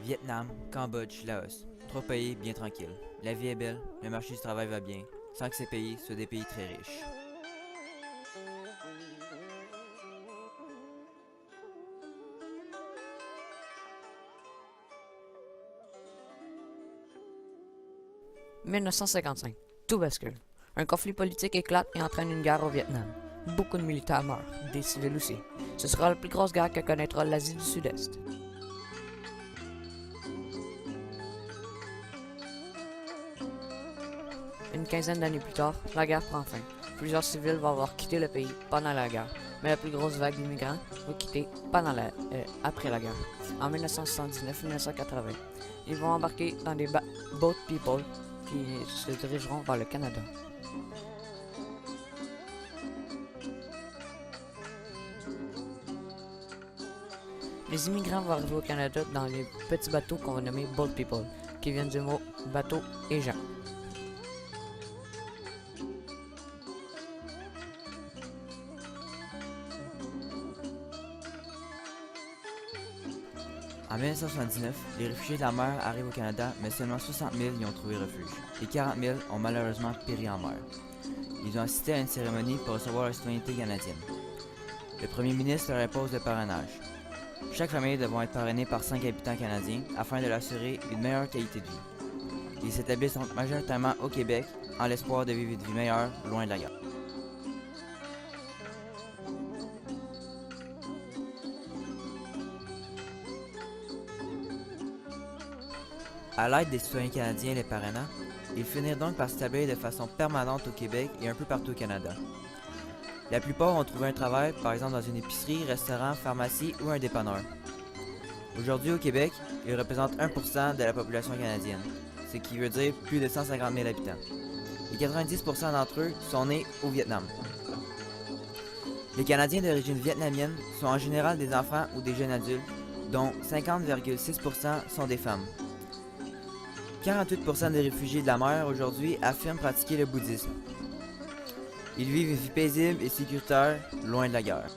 Vietnam, Cambodge, Laos. Trois pays bien tranquilles. La vie est belle, le marché du travail va bien, sans que ces pays soient des pays très riches. « 1955. Tout bascule. Un conflit politique éclate et entraîne une guerre au Vietnam. Beaucoup de militaires meurent, des civils aussi. Ce sera la plus grosse guerre que connaîtra l'Asie du Sud-Est. Une quinzaine d'années plus tard, la guerre prend fin. Plusieurs civils vont avoir quitté le pays pendant la guerre, mais la plus grosse vague d'immigrants va quitter après la guerre, en 1979-1980. Ils vont embarquer dans des boat people qui se dirigeront vers le Canada. Les immigrants vont arriver au Canada dans les petits bateaux qu'on va nommer boat people, qui viennent du mot bateau et gens. En 1979, les réfugiés de la mer arrivent au Canada, mais seulement 60 000 y ont trouvé refuge, et 40 000 ont malheureusement péri en mer. Ils ont assisté à une cérémonie pour recevoir leur citoyenneté canadienne. Le premier ministre leur impose le parrainage. Chaque famille devra être parrainée par 5 habitants canadiens afin de leur assurer une meilleure qualité de vie. Ils s'établissent donc majoritairement au Québec en l'espoir de vivre une vie meilleure loin de la guerre. À l'aide des citoyens canadiens et les parrainants, ils finirent donc par s'établir de façon permanente au Québec et un peu partout au Canada. La plupart ont trouvé un travail, par exemple dans une épicerie, restaurant, pharmacie ou un dépanneur. Aujourd'hui au Québec, ils représentent 1% de la population canadienne, ce qui veut dire plus de 150 000 habitants. Et 90% d'entre eux sont nés au Vietnam. Les Canadiens d'origine vietnamienne sont en général des enfants ou des jeunes adultes, dont 50,6% sont des femmes. 48% des réfugiés de la mer aujourd'hui affirment pratiquer le bouddhisme. Ils vivent une vie paisible et sécuritaire, loin de la guerre.